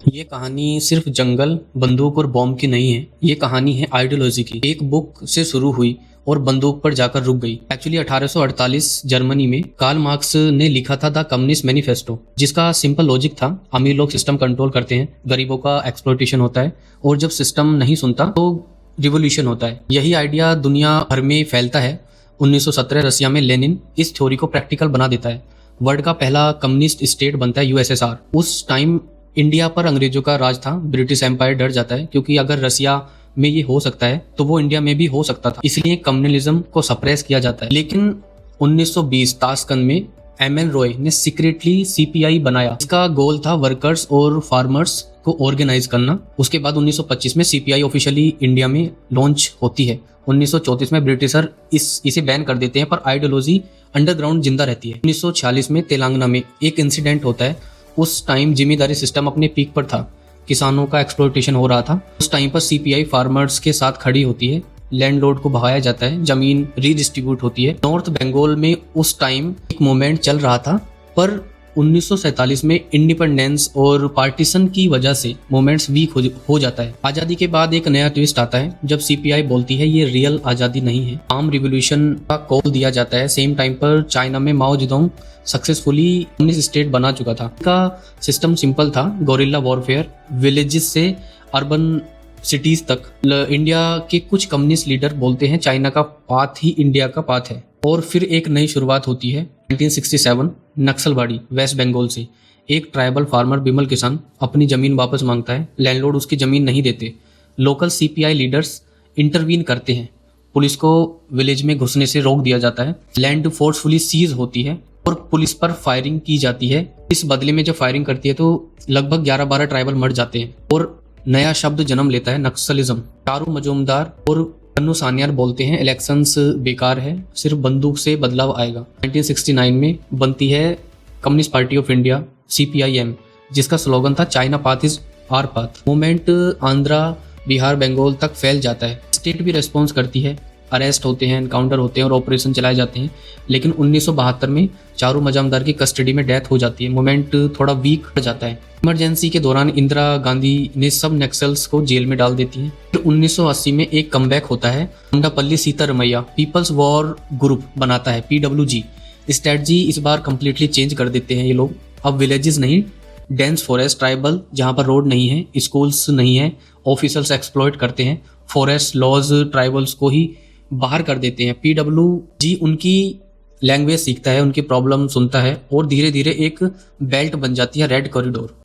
ये कहानी सिर्फ जंगल, बंदूक और बॉम्ब की नहीं है। ये कहानी है आइडियोलॉजी की। एक बुक से शुरू हुई और बंदूक पर जाकर रुक गई। एक्चुअली 1848 जर्मनी में कार्ल मार्क्स ने लिखा था द कम्युनिस्ट मैनिफेस्टो, जिसका सिंपल लॉजिक था, अमीर लोग सिस्टम कंट्रोल करते हैं, गरीबों का एक्सप्लॉइटेशन होता है और जब सिस्टम नहीं सुनता तो रिवोल्यूशन होता है। यही आइडिया दुनिया भर में फैलता है। 1917 रसिया में लेनिन इस थ्योरी को प्रैक्टिकल बना देता है। वर्ल्ड का पहला कम्युनिस्ट स्टेट बनता है यूएसएसआर। उस टाइम इंडिया पर अंग्रेजों का राज था। ब्रिटिश एम्पायर डर जाता है क्योंकि अगर रसिया में ये हो सकता है तो वो इंडिया में भी हो सकता था, इसलिए कम्युनलिज्म को सप्रेस किया जाता है। लेकिन 1920 ताशकंद में एमएन रॉय ने सीक्रेटली सीपीआई बनाया। इसका गोल था वर्कर्स और फार्मर्स को ऑर्गेनाइज करना। उसके बाद 1925 में सीपीआई ऑफिशियली इंडिया में लॉन्च होती है। 1934 में ब्रिटिशर इसे बैन कर देते हैं, पर आइडियोलॉजी अंडरग्राउंड जिंदा रहती है। 1946 में तेलंगाना में एक इंसिडेंट होता है। उस टाइम जिम्मेदारी सिस्टम अपने पीक पर था, किसानों का एक्सप्लॉइटेशन हो रहा था। उस टाइम पर सीपीआई फार्मर्स के साथ खड़ी होती है, लैंडलॉर्ड को भगाया जाता है, जमीन रीडिस्ट्रीब्यूट होती है। नॉर्थ बंगाल में उस टाइम एक मूवमेंट चल रहा था, पर 1947 में इंडिपेंडेंस और पार्टीशन की वजह से मूवमेंट्स वीक हो जाता है। आजादी के बाद एक नया ट्विस्ट आता है जब सीपीआई बोलती है ये रियल आजादी नहीं है, आर्म रिवोल्यूशन का कॉल दिया जाता है। सेम टाइम पर चाइना में माओ जेडोंग सक्सेसफुली कम्युनिस्ट स्टेट बना चुका था। इनका सिस्टम सिंपल था, गोरिल्ला वॉरफेयर, विलेजेस से अर्बन सिटीज तक। इंडिया के कुछ कम्युनिस्ट लीडर बोलते हैं चाइना का पाथ ही इंडिया का पाथ है। और फिर एक नई शुरुआत होती है 1967 नक्सलबाड़ी वेस्ट बंगाल से। एक ट्राइबल फार्मर बिमल किसान अपनी जमीन वापस मांगता है, लैंडलॉर्ड उसकी जमीन नहीं देते। लोकल सीपीआई लीडर्स इंटरवीन करते हैं, पुलिस को विलेज में घुसने से रोक दिया जाता है, लैंड फोर्सफुली सीज होती है और पुलिस पर फायरिंग की जाती है। इस बदले में जब फायरिंग करती है तो लगभग 11-12 ट्राइबल मर जाते हैं और नया शब्द जन्म लेता है, नक्सलिज्म। चारू मजूमदार और पन्नू सानियार बोलते हैं इलेक्शंस बेकार है, सिर्फ बंदूक से बदलाव आएगा। 1969 में बनती है Communist Party of India CPIM, जिसका स्लोगन था China path is our path. Movement Andhra, Bihar, Bengal तक फैल जाता है। स्टेट भी रेस्पॉन्स करती है, अरेस्ट होते हैं, एनकाउंटर होते हैं और ऑपरेशन चलाए जाते हैं। लेकिन 1972 में चारू मजूमदार की कस्टडी में डेथ हो जाती है। मूवमेंट थोड़ा वीक हो जाता है। इमरजेंसी के दौरान इंदिरा गांधी ने सब नक्सल्स को जेल में डाल देती हैं। फिर 1980 में एक कमबैक होता है। मुंडापल्ली सीतारमैया पीपल्स वॉर ग्रुप बनाता है, पीडब्ल्यूजी। स्ट्रेटजी इस बार कंप्लीटली चेंज कर देते हैं ये लोग। अब विलेजेस नहीं, डेंस फॉरेस्ट, ट्राइबल जहाँ पर रोड नहीं है, स्कूल्स नहीं है, ऑफिसर्स एक्सप्लॉइट करते हैं, फॉरेस्ट लॉज ट्राइबल्स को ही बाहर कर देते हैं। पीडब्ल्यूजी उनकी लैंग्वेज सीखता है, उनकी प्रॉब्लम सुनता है और धीरे धीरे एक बेल्ट बन जाती है, रेड कॉरिडोर।